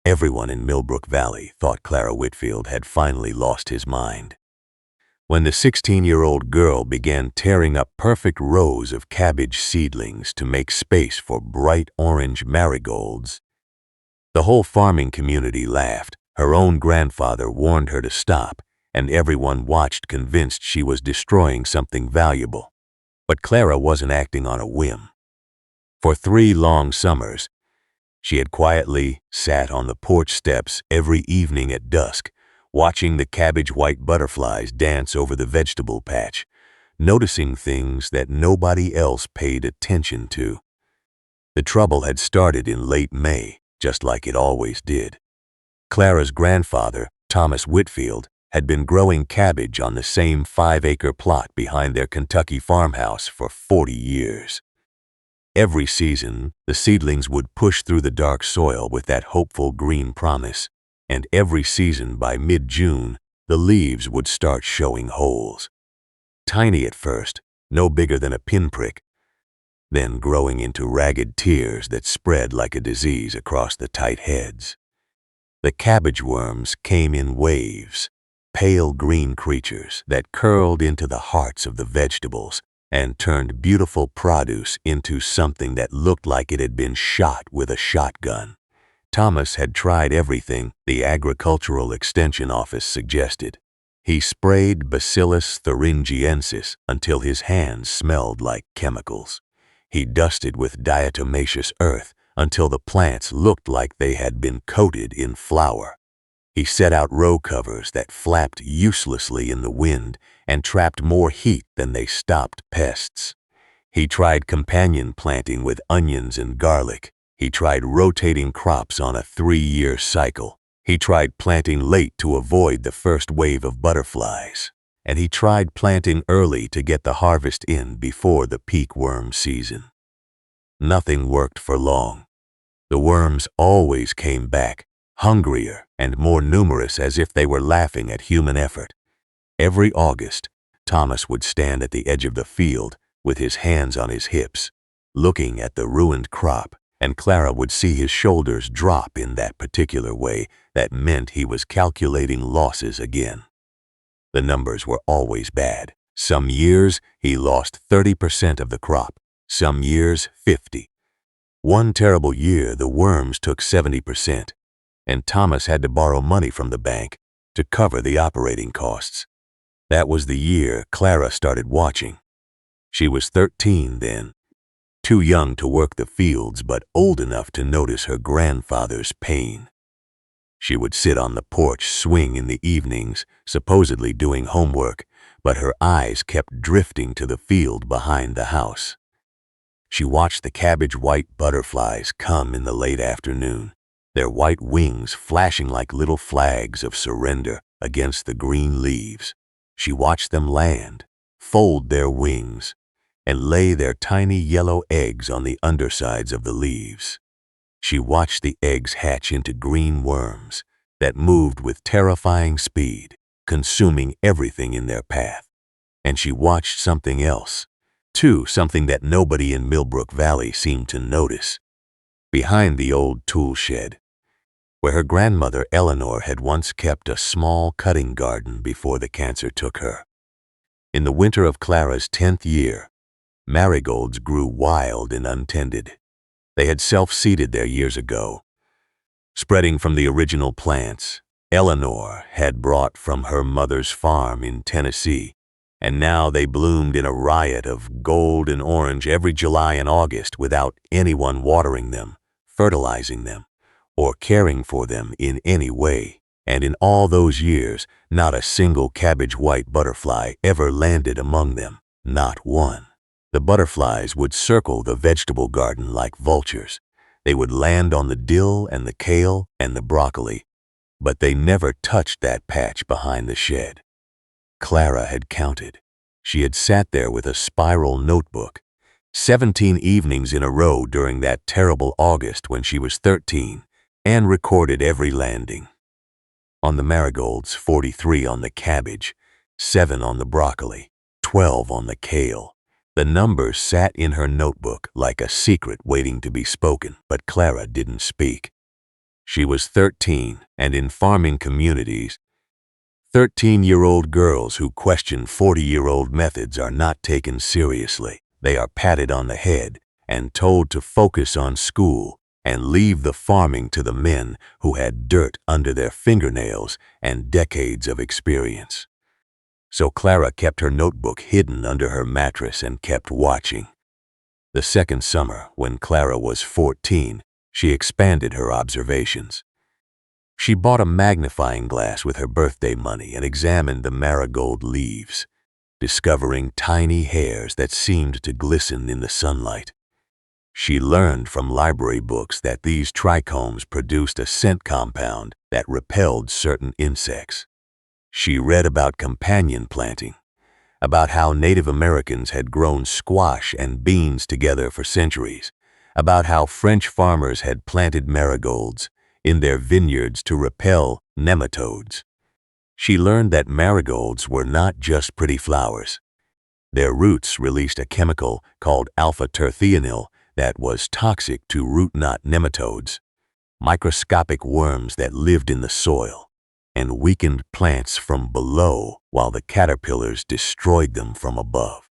Everyone in Millbrook Valley thought Clara Whitfield had finally lost his mind. When the 16-year-old girl began tearing up perfect rows of cabbage seedlings to make space for bright orange marigolds, the whole farming community laughed. Her own grandfather warned her to stop, and everyone watched convinced she was destroying something valuable. But Clara wasn't acting on a whim. For 3 long summers, she had quietly sat on the porch steps every evening at dusk, watching the cabbage white butterflies dance over the vegetable patch, noticing things that nobody else paid attention to. The trouble had started in late May, just like it always did. Clara's grandfather, Thomas Whitfield, had been growing cabbage on the same 5-acre plot behind their Kentucky farmhouse for 40 years. Every season, the seedlings would push through the dark soil with that hopeful green promise, and every season by mid-June, the leaves would start showing holes. Tiny at first, no bigger than a pinprick, then growing into ragged tears that spread like a disease across the tight heads. The cabbage worms came in waves, pale green creatures that curled into the hearts of the vegetables and turned beautiful produce into something that looked like it had been shot with a shotgun. Thomas had tried everything the Agricultural Extension Office suggested. He sprayed Bacillus thuringiensis until his hands smelled like chemicals. He dusted with diatomaceous earth until the plants looked like they had been coated in flour. He set out row covers that flapped uselessly in the wind and trapped more heat than they stopped pests. He tried companion planting with onions and garlic. He tried rotating crops on a 3-year cycle. He tried planting late to avoid the first wave of butterflies. And he tried planting early to get the harvest in before the peak worm season. Nothing worked for long. The worms always came back, hungrier and more numerous, as if they were laughing at human effort. Every August, Thomas would stand at the edge of the field with his hands on his hips, looking at the ruined crop, and Clara would see his shoulders drop in that particular way that meant he was calculating losses again. The numbers were always bad. Some years he lost 30% of the crop, some years 50%. One terrible year the worms took 70%, and Thomas had to borrow money from the bank to cover the operating costs. That was the year Clara started watching. She was 13 then, too young to work the fields but old enough to notice her grandfather's pain. She would sit on the porch swing in the evenings, supposedly doing homework, but her eyes kept drifting to the field behind the house. She watched the cabbage white butterflies come in the late afternoon, their white wings flashing like little flags of surrender against the green leaves. She watched them land, fold their wings, and lay their tiny yellow eggs on the undersides of the leaves. She watched the eggs hatch into green worms that moved with terrifying speed, consuming everything in their path. And she watched something else, too, something that nobody in Millbrook Valley seemed to notice. Behind the old tool shed, where her grandmother Eleanor had once kept a small cutting garden before the cancer took her. In the winter of Clara's 10th year, marigolds grew wild and untended. They had self-seeded there years ago. Spreading from the original plants, Eleanor had brought from her mother's farm in Tennessee, and now they bloomed in a riot of gold and orange every July and August without anyone watering them, fertilizing them, or caring for them in any way. And in all those years, not a single cabbage white butterfly ever landed among them, not one. The butterflies would circle the vegetable garden like vultures. They would land on the dill and the kale and the broccoli, but they never touched that patch behind the shed. Clara had counted. She had sat there with a spiral notebook, 17 evenings in a row during that terrible August when she was 13, and recorded every landing. On the marigolds, 43 on the cabbage, 7 on the broccoli, 12 on the kale. The numbers sat in her notebook like a secret waiting to be spoken, but Clara didn't speak. She was 13, and in farming communities, 13-year-old girls who question 40-year-old methods are not taken seriously. They are patted on the head and told to focus on school and leave the farming to the men who had dirt under their fingernails and decades of experience. So Clara kept her notebook hidden under her mattress and kept watching. The second summer, when Clara was 14, she expanded her observations. She bought a magnifying glass with her birthday money and examined the marigold leaves, discovering tiny hairs that seemed to glisten in the sunlight. She learned from library books that these trichomes produced a scent compound that repelled certain insects. She read about companion planting, about how Native Americans had grown squash and beans together for centuries, about how French farmers had planted marigolds in their vineyards to repel nematodes. She learned that marigolds were not just pretty flowers. Their roots released a chemical called alpha-terthionyl that was toxic to root knot nematodes, microscopic worms that lived in the soil and weakened plants from below while the caterpillars destroyed them from above.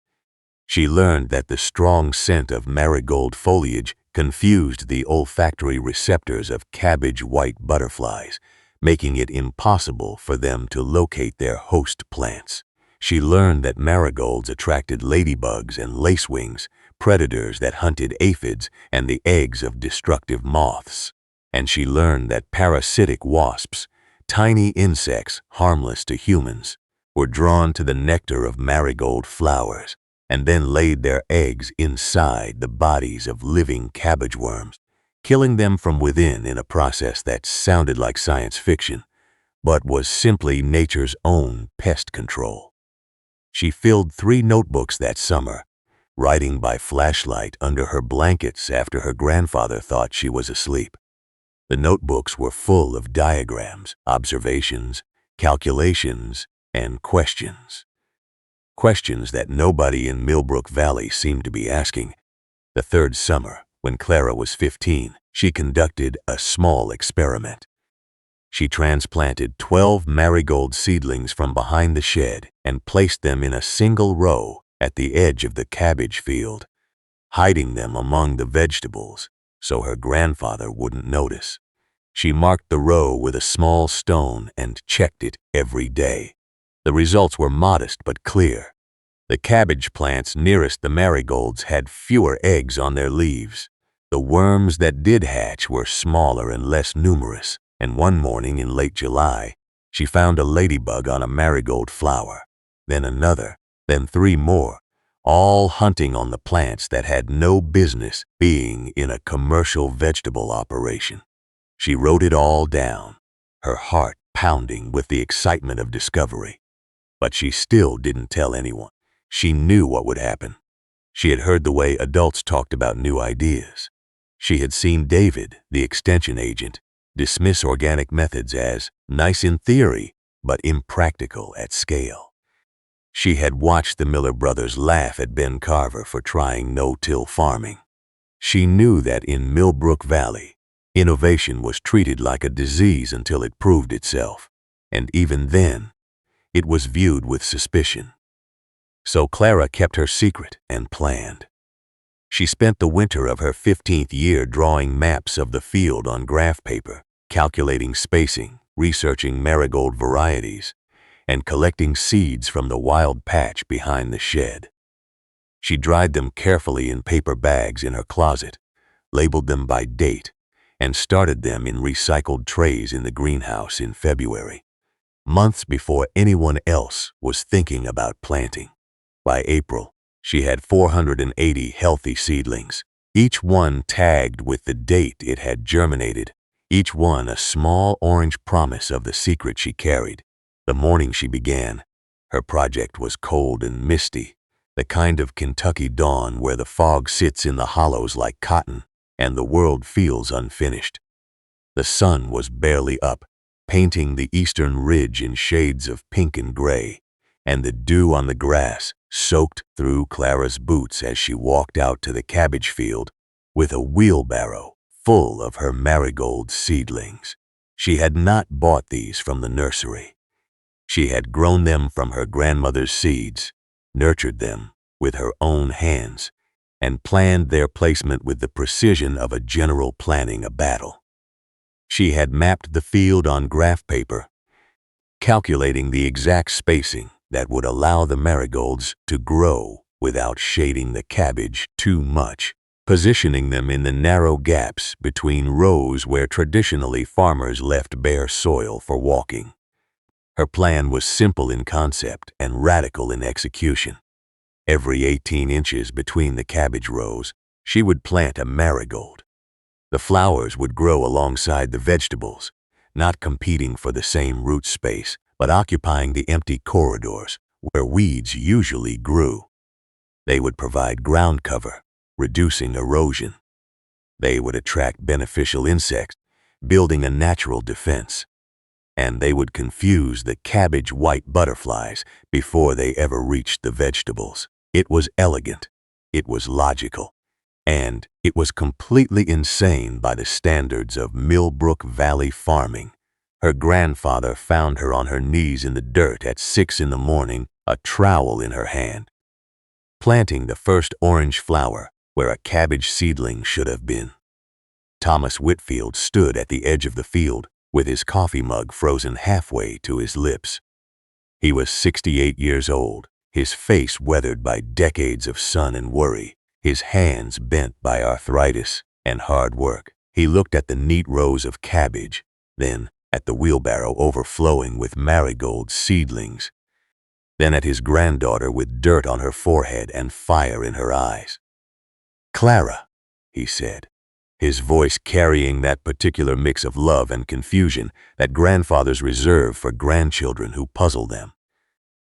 She learned that the strong scent of marigold foliage confused the olfactory receptors of cabbage white butterflies, making it impossible for them to locate their host plants. She learned that marigolds attracted ladybugs and lacewings, predators that hunted aphids and the eggs of destructive moths. And she learned that parasitic wasps, tiny insects harmless to humans, were drawn to the nectar of marigold flowers and then laid their eggs inside the bodies of living cabbage worms, killing them from within in a process that sounded like science fiction, but was simply nature's own pest control. She filled 3 notebooks that summer, writing by flashlight under her blankets after her grandfather thought she was asleep. The notebooks were full of diagrams, observations, calculations, and questions. Questions that nobody in Millbrook Valley seemed to be asking. The third summer, when Clara was 15, she conducted a small experiment. She transplanted 12 marigold seedlings from behind the shed and placed them in a single row at the edge of the cabbage field, hiding them among the vegetables so her grandfather wouldn't notice. She marked the row with a small stone and checked it every day. The results were modest but clear. The cabbage plants nearest the marigolds had fewer eggs on their leaves. The worms that did hatch were smaller and less numerous, and one morning in late July, she found a ladybug on a marigold flower, then another, then 3 more, all hunting on the plants that had no business being in a commercial vegetable operation. She wrote it all down, her heart pounding with the excitement of discovery. But she still didn't tell anyone. She knew what would happen. She had heard the way adults talked about new ideas. She had seen David, the extension agent, dismiss organic methods as nice in theory, but impractical at scale. She had watched the Miller brothers laugh at Ben Carver for trying no-till farming. She knew that in Millbrook Valley, innovation was treated like a disease until it proved itself, and even then, it was viewed with suspicion. So Clara kept her secret and planned. She spent the winter of her 15th year drawing maps of the field on graph paper, calculating spacing, researching marigold varieties, and collecting seeds from the wild patch behind the shed. She dried them carefully in paper bags in her closet, labeled them by date, and started them in recycled trays in the greenhouse in February, months before anyone else was thinking about planting. By April, she had 480 healthy seedlings, each one tagged with the date it had germinated, each one a small orange promise of the secret she carried. The morning she began, her project was cold and misty, the kind of Kentucky dawn where the fog sits in the hollows like cotton and the world feels unfinished. The sun was barely up, painting the eastern ridge in shades of pink and gray, and the dew on the grass soaked through Clara's boots as she walked out to the cabbage field with a wheelbarrow full of her marigold seedlings. She had not bought these from the nursery. She had grown them from her grandmother's seeds, nurtured them with her own hands, and planned their placement with the precision of a general planning a battle. She had mapped the field on graph paper, calculating the exact spacing that would allow the marigolds to grow without shading the cabbage too much, positioning them in the narrow gaps between rows where traditionally farmers left bare soil for walking. Her plan was simple in concept and radical in execution. Every 18 inches between the cabbage rows, she would plant a marigold. The flowers would grow alongside the vegetables, not competing for the same root space, but occupying the empty corridors where weeds usually grew. They would provide ground cover, reducing erosion. They would attract beneficial insects, building a natural defense. And they would confuse the cabbage white butterflies before they ever reached the vegetables. It was elegant, it was logical, and it was completely insane by the standards of Millbrook Valley farming. Her grandfather found her on her knees in the dirt at 6 in the morning, a trowel in her hand, planting the first orange flower where a cabbage seedling should have been. Thomas Whitfield stood at the edge of the field with his coffee mug frozen halfway to his lips. He was 68 years old, his face weathered by decades of sun and worry, his hands bent by arthritis and hard work. He looked at the neat rows of cabbage, then at the wheelbarrow overflowing with marigold seedlings, then at his granddaughter with dirt on her forehead and fire in her eyes. "Clara," he said, his voice carrying that particular mix of love and confusion that grandfathers reserve for grandchildren who puzzle them.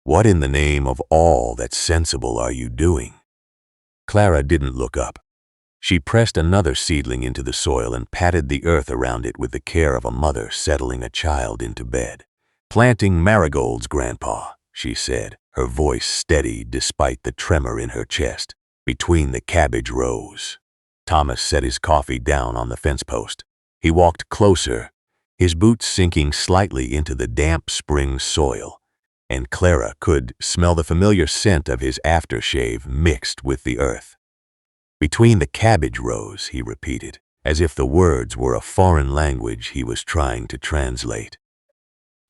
"What in the name of all that's sensible are you doing?" Clara didn't look up. She pressed another seedling into the soil and patted the earth around it with the care of a mother settling a child into bed. "Planting marigolds, Grandpa," she said, her voice steady despite the tremor in her chest, "between the cabbage rows." Thomas set his coffee down on the fence post. He walked closer, his boots sinking slightly into the damp spring soil, and Clara could smell the familiar scent of his aftershave mixed with the earth. "Between the cabbage rows," he repeated, as if the words were a foreign language he was trying to translate.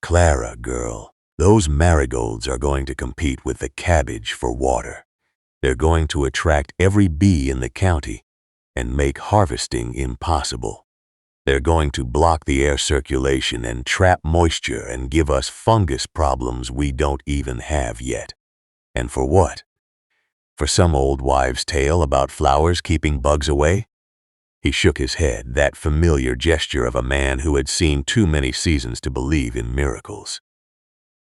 "Clara, girl, those marigolds are going to compete with the cabbage for water. They're going to attract every bee in the county and make harvesting impossible. They're going to block the air circulation and trap moisture and give us fungus problems we don't even have yet. And for what? For some old wives' tale about flowers keeping bugs away?" He shook his head, that familiar gesture of a man who had seen too many seasons to believe in miracles.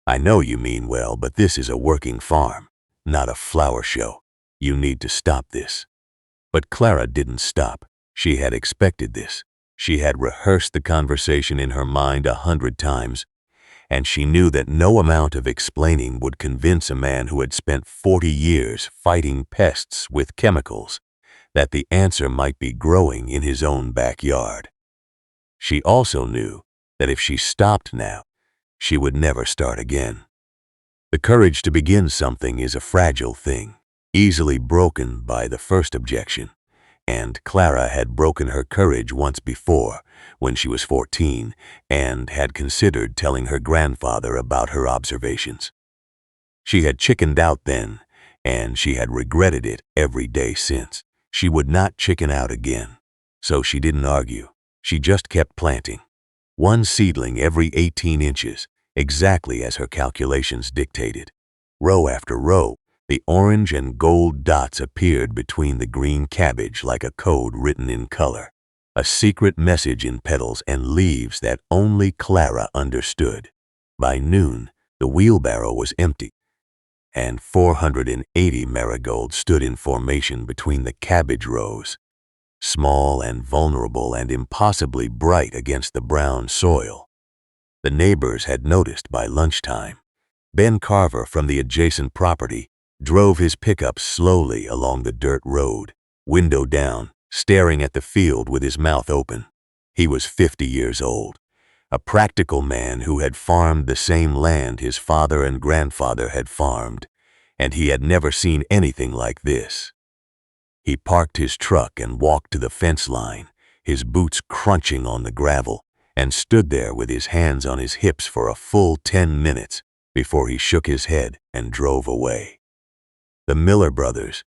"I know you mean well, but this is a working farm, not a flower show. You need to stop this." But Clara didn't stop. She had expected this. She had rehearsed the conversation in her mind 100 times, and she knew that no amount of explaining would convince a man who had spent 40 years fighting pests with chemicals that the answer might be growing in his own backyard. She also knew that if she stopped now, she would never start again. The courage to begin something is a fragile thing, easily broken by the first objection, and Clara had broken her courage once before when she was 14 and had considered telling her grandfather about her observations. She had chickened out then, and she had regretted it every day since. She would not chicken out again, so she didn't argue. She just kept planting, one seedling every 18 inches, exactly as her calculations dictated. Row after row, the orange and gold dots appeared between the green cabbage like a code written in color, a secret message in petals and leaves that only Clara understood. By noon, the wheelbarrow was empty, and 480 marigolds stood in formation between the cabbage rows, small and vulnerable and impossibly bright against the brown soil. The neighbors had noticed by lunchtime. Ben Carver from the adjacent property drove his pickup slowly along the dirt road, window down, staring at the field with his mouth open. He was 50 years old, a practical man who had farmed the same land his father and grandfather had farmed, and he had never seen anything like this. He parked his truck and walked to the fence line, his boots crunching on the gravel, and stood there with his hands on his hips for a full 10 minutes before he shook his head and drove away. The Miller brothers,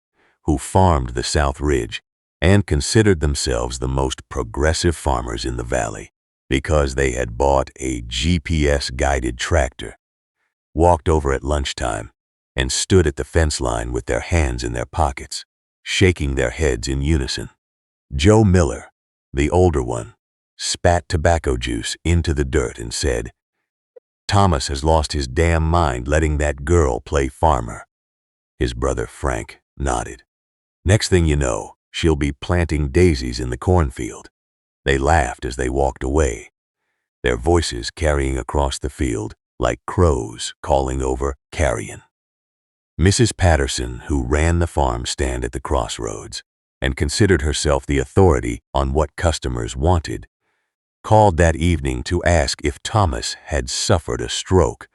who farmed the South Ridge and considered themselves the most progressive farmers in the valley because they had bought a GPS-guided tractor, walked over at lunchtime and stood at the fence line with their hands in their pockets, shaking their heads in unison. Joe Miller, the older one, spat tobacco juice into the dirt and said, "Thomas has lost his damn mind letting that girl play farmer." His brother Frank nodded. "Next thing you know, she'll be planting daisies in the cornfield." They laughed as they walked away, their voices carrying across the field like crows calling over carrion. Mrs. Patterson, who ran the farm stand at the crossroads and considered herself the authority on what customers wanted, called that evening to ask if Thomas had suffered a stroke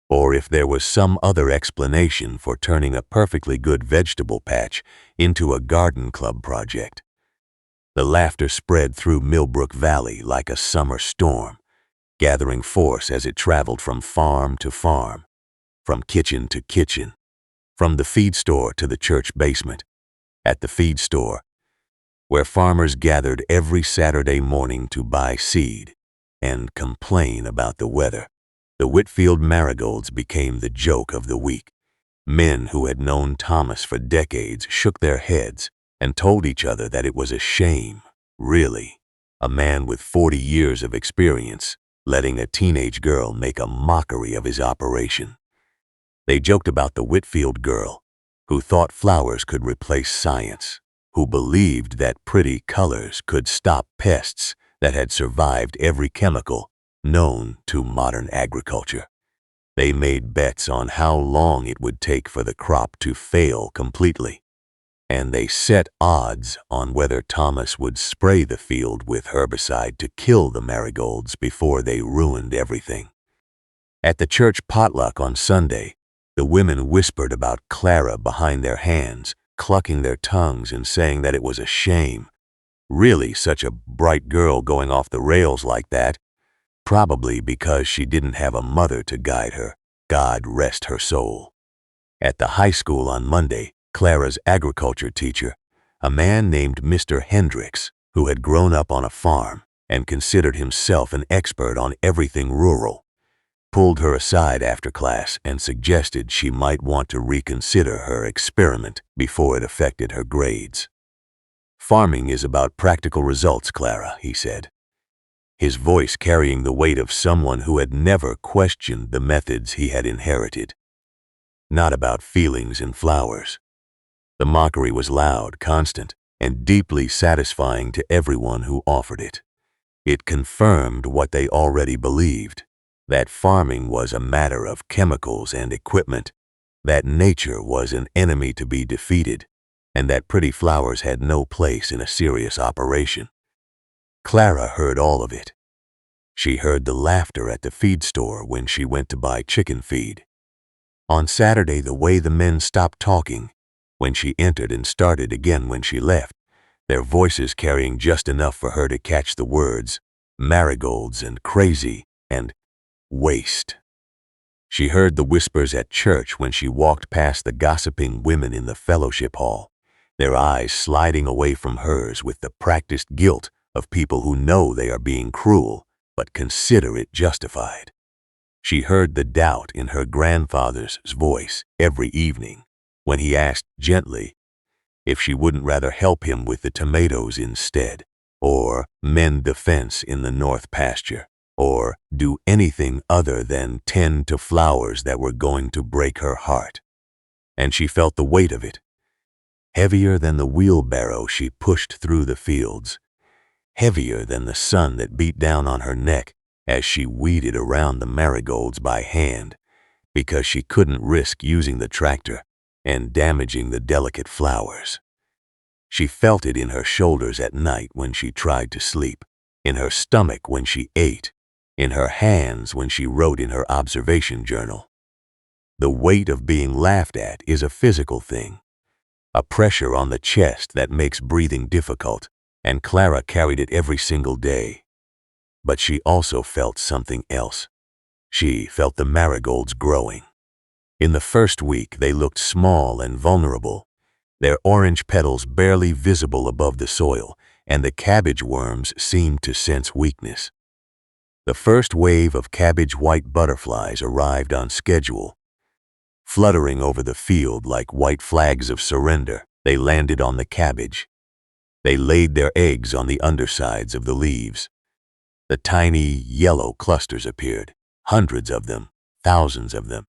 or if there was some other explanation for turning a perfectly good vegetable patch into a garden club project. The laughter spread through Millbrook Valley like a summer storm, gathering force as it traveled from farm to farm, from kitchen to kitchen, from the feed store to the church basement. At the feed store, where farmers gathered every Saturday morning to buy seed and complain about the weather, the Whitfield Marigolds became the joke of the week. Men who had known Thomas for decades shook their heads and told each other that it was a shame, really, a man with 40 years of experience letting a teenage girl make a mockery of his operation. They joked about the Whitfield girl, who thought flowers could replace science, who believed that pretty colors could stop pests that had survived every chemical known to modern agriculture. They made bets on how long it would take for the crop to fail completely, and they set odds on whether Thomas would spray the field with herbicide to kill the marigolds before they ruined everything. At the church potluck on Sunday, the women whispered about Clara behind their hands, clucking their tongues and saying that it was a shame. Really, such a bright girl going off the rails like that, probably because she didn't have a mother to guide her, God rest her soul. At the high school on Monday, Clara's agriculture teacher, a man named Mr. Hendricks, who had grown up on a farm and considered himself an expert on everything rural, pulled her aside after class and suggested she might want to reconsider her experiment before it affected her grades. "Farming is about practical results, Clara," he said, his voice carrying the weight of someone who had never questioned the methods he had inherited. "Not about feelings and flowers." The mockery was loud, constant, and deeply satisfying to everyone who offered it. It confirmed what they already believed, that farming was a matter of chemicals and equipment, that nature was an enemy to be defeated, and that pretty flowers had no place in a serious operation. Clara heard all of it. She heard the laughter at the feed store when she went to buy chicken feed. On Saturday, the way the men stopped talking when she entered and started again when she left, their voices carrying just enough for her to catch the words marigolds and crazy and waste. She heard the whispers at church when she walked past the gossiping women in the fellowship hall, their eyes sliding away from hers with the practiced guilt of people who know they are being cruel but consider it justified. She heard the doubt in her grandfather's voice every evening when he asked gently if she wouldn't rather help him with the tomatoes instead, or mend the fence in the north pasture, or do anything other than tend to flowers that were going to break her heart. And she felt the weight of it, heavier than the wheelbarrow she pushed through the fields, heavier than the sun that beat down on her neck as she weeded around the marigolds by hand, because she couldn't risk using the tractor and damaging the delicate flowers. She felt it in her shoulders at night when she tried to sleep, in her stomach when she ate, in her hands when she wrote in her observation journal. The weight of being laughed at is a physical thing, a pressure on the chest that makes breathing difficult, and Clara carried it every single day. But she also felt something else. She felt the marigolds growing. In the first week, they looked small and vulnerable, their orange petals barely visible above the soil, and the cabbage worms seemed to sense weakness. The first wave of cabbage white butterflies arrived on schedule. Fluttering over the field like white flags of surrender, they landed on the cabbage. They laid their eggs on the undersides of the leaves. The tiny yellow clusters appeared, hundreds of them, thousands of them,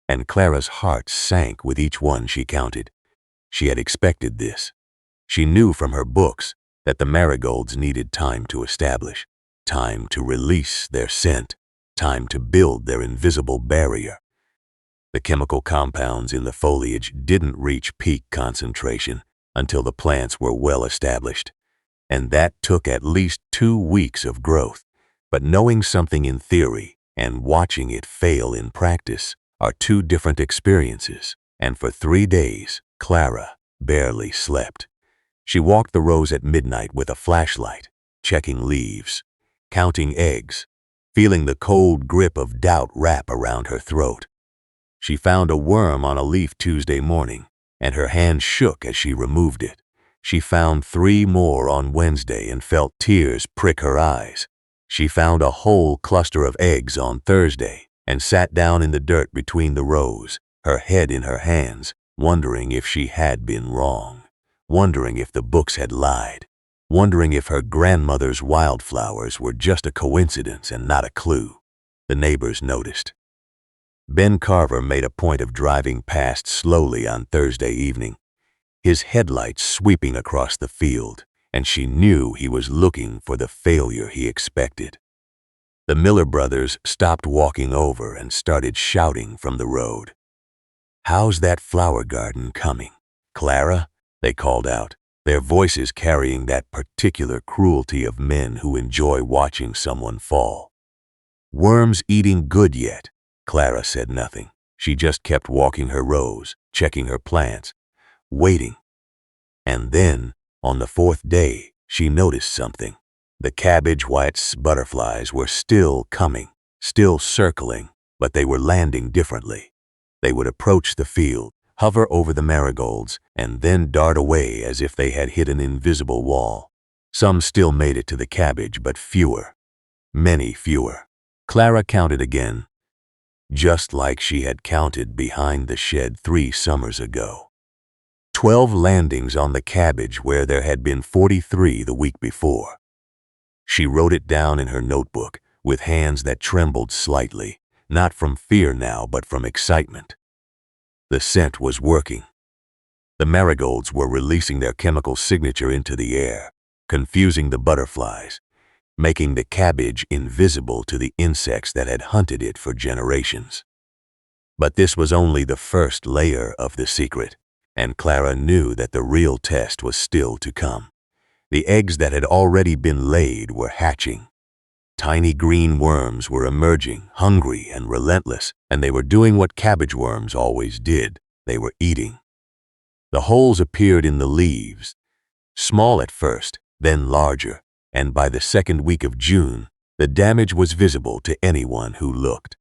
and Clara's heart sank with each one she counted. She had expected this. She knew from her books that the marigolds needed time to establish, time to release their scent, time to build their invisible barrier. The chemical compounds in the foliage didn't reach peak concentration until the plants were well established, and that took at least 2 weeks of growth. But knowing something in theory and watching it fail in practice are 2 different experiences, and for 3 days, Clara barely slept. She walked the rows at midnight with a flashlight, checking leaves, counting eggs, feeling the cold grip of doubt wrap around her throat. She found a worm on a leaf Tuesday morning, and her hand shook as she removed it. She found 3 more on Wednesday and felt tears prick her eyes. She found a whole cluster of eggs on Thursday and sat down in the dirt between the rows, her head in her hands, wondering if she had been wrong, wondering if the books had lied, wondering if her grandmother's wildflowers were just a coincidence and not a clue. The neighbors noticed. Ben Carver made a point of driving past slowly on Thursday evening, his headlights sweeping across the field, and she knew he was looking for the failure he expected. The Miller brothers stopped walking over and started shouting from the road. "How's that flower garden coming, Clara?" they called out, their voices carrying that particular cruelty of men who enjoy watching someone fall. "Worms eating good yet?" Clara said nothing. She just kept walking her rows, checking her plants, waiting. And then, on the 4th day, she noticed something. The cabbage white butterflies were still coming, still circling, but they were landing differently. They would approach the field, hover over the marigolds, and then dart away as if they had hit an invisible wall. Some still made it to the cabbage, but fewer. Many fewer. Clara counted again, just like she had counted behind the shed 3 summers ago. 12 landings on the cabbage where there had been 43 the week before. She wrote it down in her notebook with hands that trembled slightly, not from fear now, but from excitement. The scent was working. The marigolds were releasing their chemical signature into the air, confusing the butterflies, making the cabbage invisible to the insects that had hunted it for generations. But this was only the first layer of the secret, and Clara knew that the real test was still to come. The eggs that had already been laid were hatching. Tiny green worms were emerging, hungry and relentless, and they were doing what cabbage worms always did. They were eating. The holes appeared in the leaves, small at first, then larger, and by the 2nd week of June, the damage was visible to anyone who looked.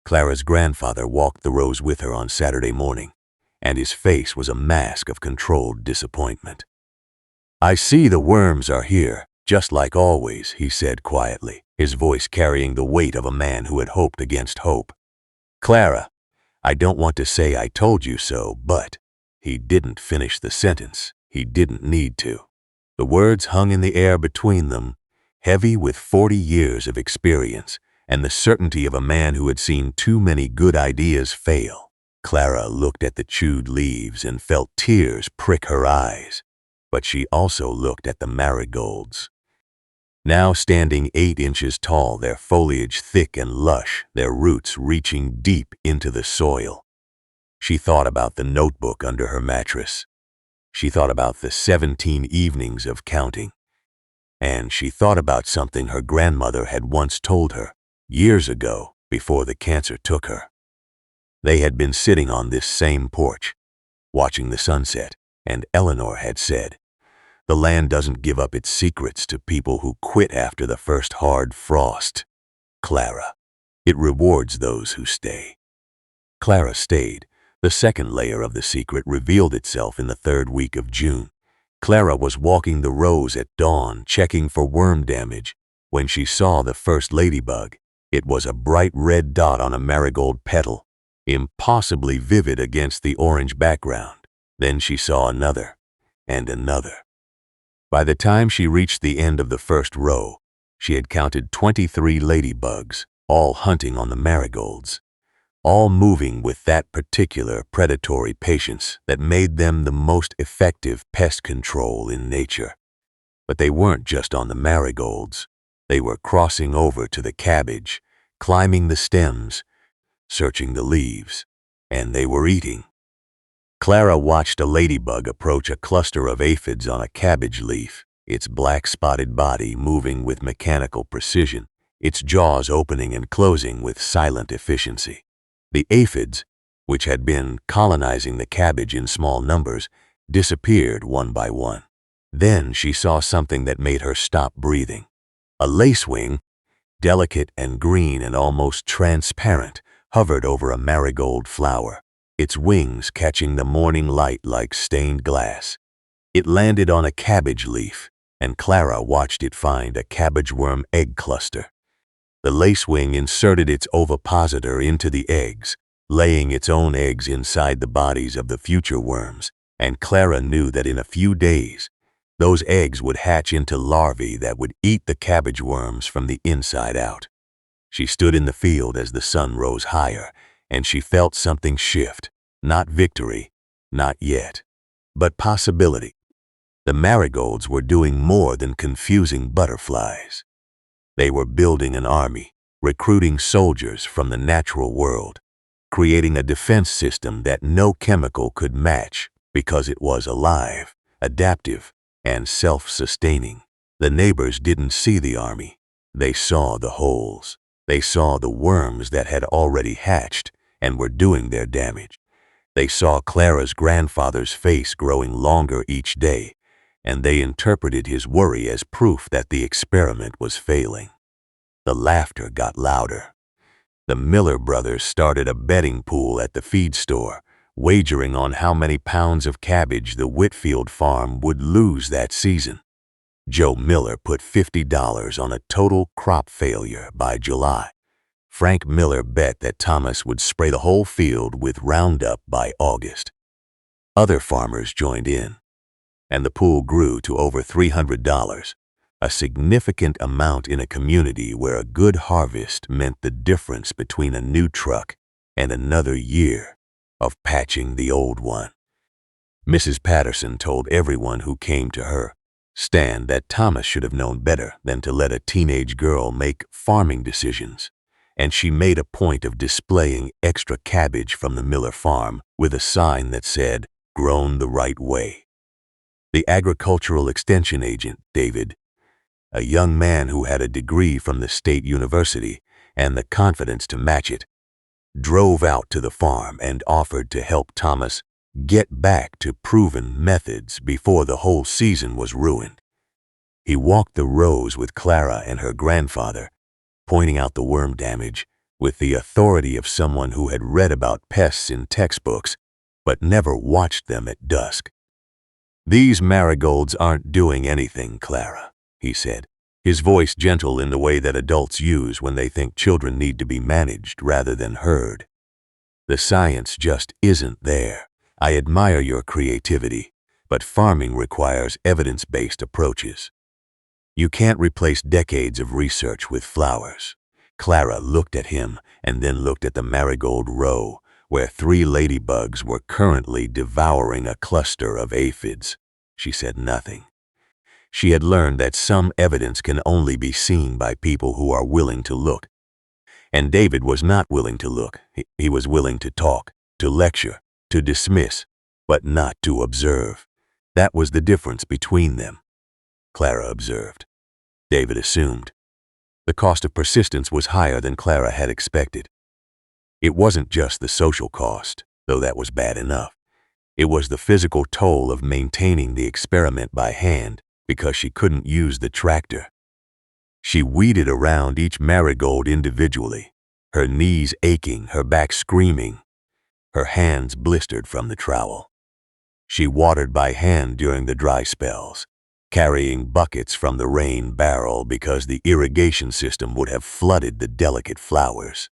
Clara's grandfather walked the rows with her on Saturday morning, and his face was a mask of controlled disappointment. "I see the worms are here, just like always," he said quietly, his voice carrying the weight of a man who had hoped against hope. "Clara, I don't want to say I told you so, but—" He didn't finish the sentence. He didn't need to. The words hung in the air between them, heavy with 40 years of experience and the certainty of a man who had seen too many good ideas fail. Clara looked at the chewed leaves and felt tears prick her eyes, but she also looked at the marigolds. Now standing 8 inches tall, their foliage thick and lush, their roots reaching deep into the soil. She thought about the notebook under her mattress. She thought about the 17 evenings of counting. And she thought about something her grandmother had once told her, years ago, before the cancer took her. They had been sitting on this same porch, watching the sunset, and Eleanor had said, "The land doesn't give up its secrets to people who quit after the first hard frost. Clara, it rewards those who stay." Clara stayed. The second layer of the secret revealed itself in the third week of June. Clara was walking the rows at dawn, checking for worm damage, when she saw the first ladybug. It was a bright red dot on a marigold petal, impossibly vivid against the orange background. Then she saw another, and another. By the time she reached the end of the first row, she had counted 23 ladybugs, all hunting on the marigolds, all moving with that particular predatory patience that made them the most effective pest control in nature. But they weren't just on the marigolds. They were crossing over to the cabbage, climbing the stems, searching the leaves, and they were eating. Clara watched a ladybug approach a cluster of aphids on a cabbage leaf, its black spotted body moving with mechanical precision, its jaws opening and closing with silent efficiency. The aphids, which had been colonizing the cabbage in small numbers, disappeared one by one. Then she saw something that made her stop breathing. A lacewing, delicate and green and almost transparent, hovered over a marigold flower, its wings catching the morning light like stained glass. It landed on a cabbage leaf, and Clara watched it find a cabbage worm egg cluster. The lacewing inserted its ovipositor into the eggs, laying its own eggs inside the bodies of the future worms, and Clara knew that in a few days, those eggs would hatch into larvae that would eat the cabbage worms from the inside out. She stood in the field as the sun rose higher, and she felt something shift. Not victory, not yet, but possibility. The marigolds were doing more than confusing butterflies. They were building an army, recruiting soldiers from the natural world, creating a defense system that no chemical could match because it was alive, adaptive, and self-sustaining. The neighbors didn't see the army. They saw the holes. They saw the worms that had already hatched and were doing their damage. They saw Clara's grandfather's face growing longer each day, and they interpreted his worry as proof that the experiment was failing. The laughter got louder. The Miller brothers started a betting pool at the feed store, wagering on how many pounds of cabbage the Whitfield farm would lose that season. Joe Miller put $50 on a total crop failure by July. Frank Miller bet that Thomas would spray the whole field with Roundup by August. Other farmers joined in, and the pool grew to over $300, a significant amount in a community where a good harvest meant the difference between a new truck and another year of patching the old one. Mrs. Patterson told everyone who came to her stand that Thomas should have known better than to let a teenage girl make farming decisions, and she made a point of displaying extra cabbage from the Miller farm with a sign that said, "Grown the right way." The agricultural extension agent, David, a young man who had a degree from the state university and the confidence to match it, drove out to the farm and offered to help Thomas get back to proven methods before the whole season was ruined. He walked the rows with Clara and her grandfather, pointing out the worm damage with the authority of someone who had read about pests in textbooks but never watched them at dusk. "These marigolds aren't doing anything, Clara," he said, his voice gentle in the way that adults use when they think children need to be managed rather than heard. "The science just isn't there. I admire your creativity, but farming requires evidence-based approaches. You can't replace decades of research with flowers." Clara looked at him and then looked at the marigold row, where 3 ladybugs were currently devouring a cluster of aphids. She said nothing. She had learned that some evidence can only be seen by people who are willing to look. And David was not willing to look. He was willing to talk, to lecture, to dismiss, but not to observe. That was the difference between them, Clara observed. David assumed. The cost of persistence was higher than Clara had expected. It wasn't just the social cost, though that was bad enough. It was the physical toll of maintaining the experiment by hand because she couldn't use the tractor. She weeded around each marigold individually, her knees aching, her back screaming, her hands blistered from the trowel. She watered by hand during the dry spells, carrying buckets from the rain barrel because the irrigation system would have flooded the delicate flowers.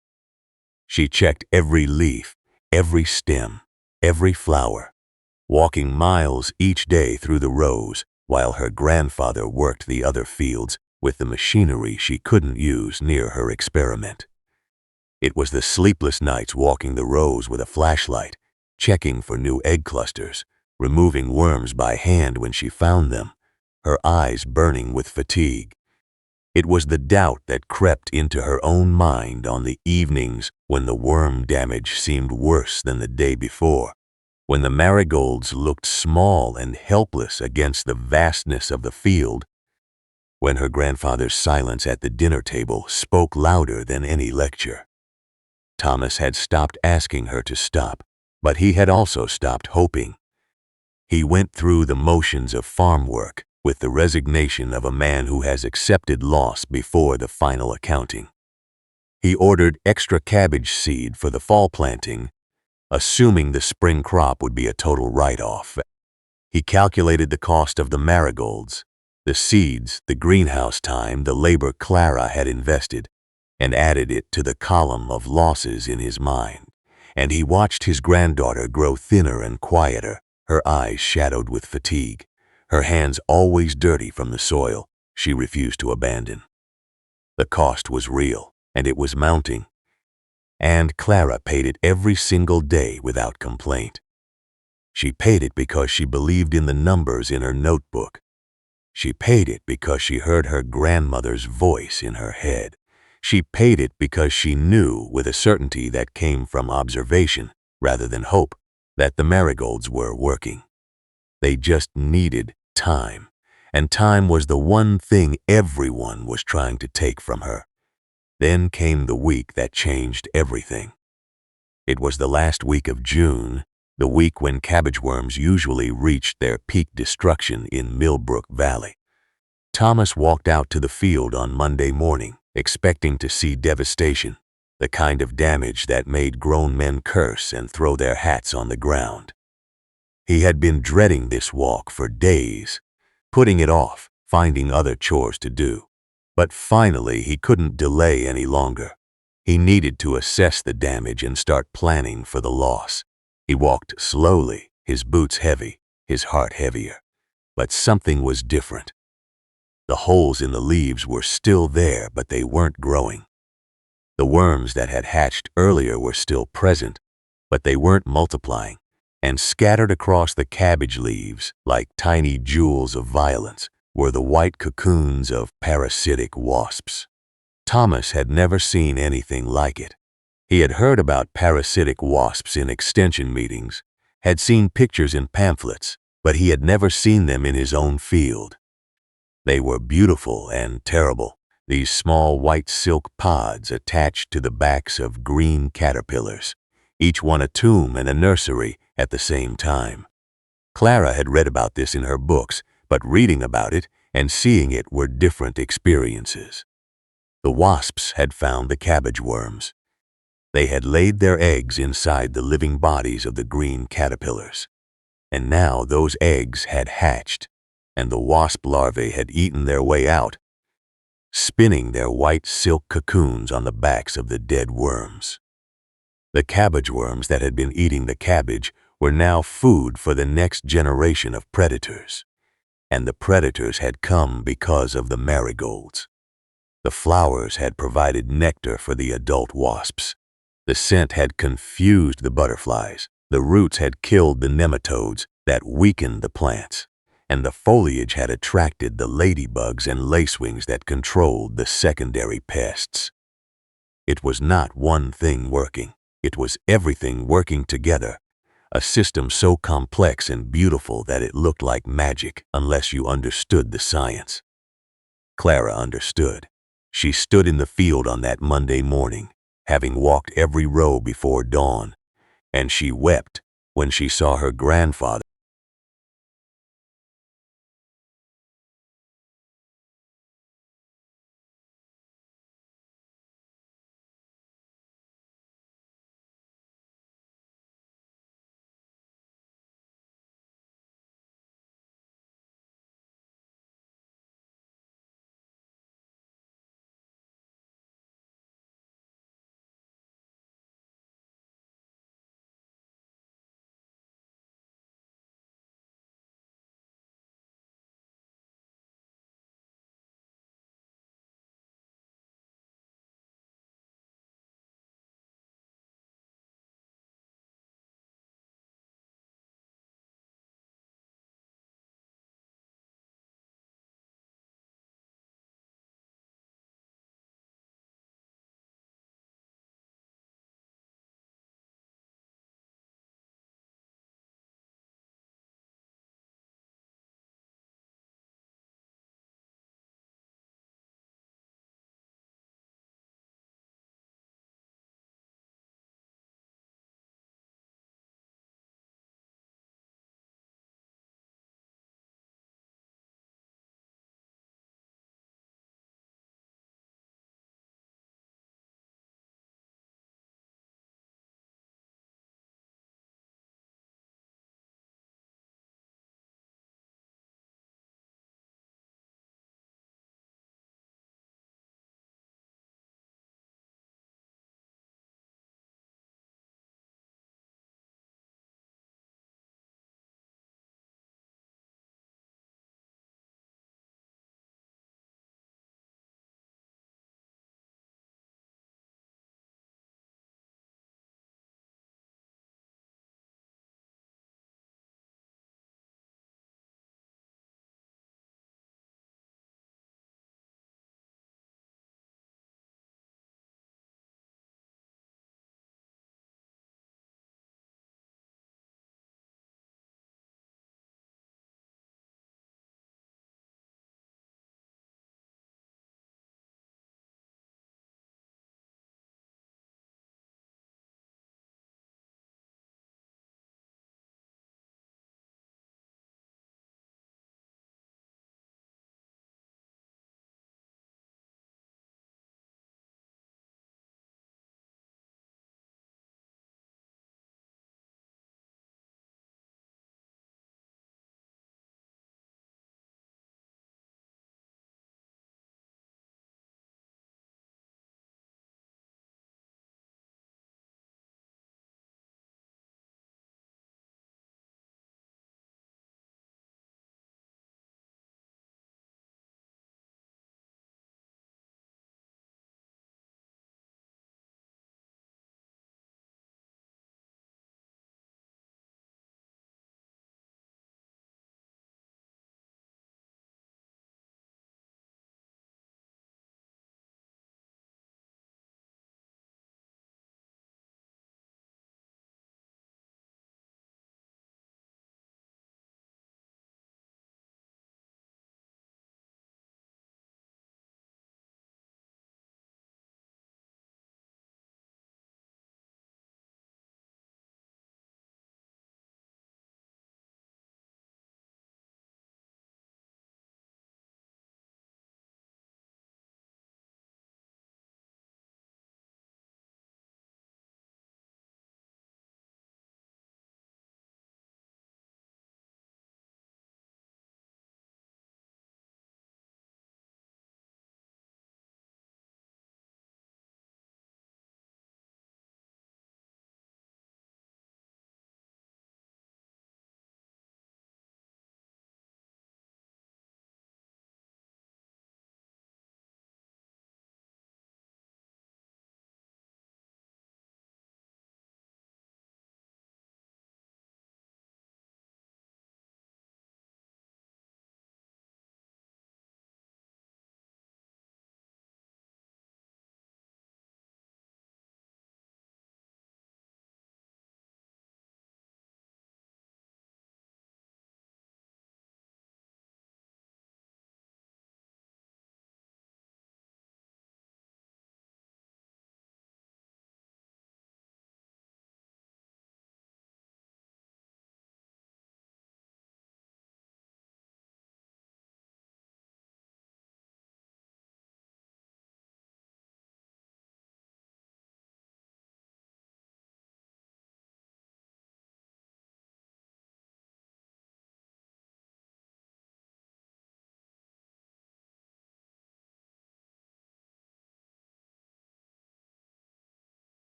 She checked every leaf, every stem, every flower, walking miles each day through the rows while her grandfather worked the other fields with the machinery she couldn't use near her experiment. It was the sleepless nights walking the rows with a flashlight, checking for new egg clusters, removing worms by hand when she found them, her eyes burning with fatigue. It was the doubt that crept into her own mind on the evenings when the worm damage seemed worse than the day before, when the marigolds looked small and helpless against the vastness of the field, when her grandfather's silence at the dinner table spoke louder than any lecture. Thomas had stopped asking her to stop, but he had also stopped hoping. He went through the motions of farm work with the resignation of a man who has accepted loss before the final accounting. He ordered extra cabbage seed for the fall planting, assuming the spring crop would be a total write-off. He calculated the cost of the marigolds, the seeds, the greenhouse time, the labor Clara had invested, and added it to the column of losses in his mind. And he watched his granddaughter grow thinner and quieter, her eyes shadowed with fatigue, her hands always dirty from the soil she refused to abandon. The cost was real, and it was mounting. And Clara paid it every single day without complaint. She paid it because she believed in the numbers in her notebook. She paid it because she heard her grandmother's voice in her head. She paid it because she knew with a certainty that came from observation rather than hope that the marigolds were working. They just needed time, and time was the one thing everyone was trying to take from her. Then came the week that changed everything. It was the last week of June, the week when cabbage worms usually reached their peak destruction in Millbrook Valley. Thomas walked out to the field on Monday morning, expecting to see devastation, the kind of damage that made grown men curse and throw their hats on the ground. He had been dreading this walk for days, putting it off, finding other chores to do. But finally, he couldn't delay any longer. He needed to assess the damage and start planning for the loss. He walked slowly, his boots heavy, his heart heavier. But something was different. The holes in the leaves were still there, but they weren't growing. The worms that had hatched earlier were still present, but they weren't multiplying, and scattered across the cabbage leaves, like tiny jewels of violence, were the white cocoons of parasitic wasps. Thomas had never seen anything like it. He had heard about parasitic wasps in extension meetings, had seen pictures in pamphlets, but he had never seen them in his own field. They were beautiful and terrible, these small white silk pods attached to the backs of green caterpillars, each one a tomb and a nursery at the same time. Clara had read about this in her books, but reading about it and seeing it were different experiences. The wasps had found the cabbage worms. They had laid their eggs inside the living bodies of the green caterpillars. And now those eggs had hatched, and the wasp larvae had eaten their way out, spinning their white silk cocoons on the backs of the dead worms. The cabbage worms that had been eating the cabbage were now food for the next generation of predators. And the predators had come because of the marigolds. The flowers had provided nectar for the adult wasps. The scent had confused the butterflies. The roots had killed the nematodes that weakened the plants. And the foliage had attracted the ladybugs and lacewings that controlled the secondary pests. It was not one thing working. It was everything working together, a system so complex and beautiful that it looked like magic unless you understood the science. Clara understood. She stood in the field on that Monday morning, having walked every row before dawn, and she wept when she saw her grandfather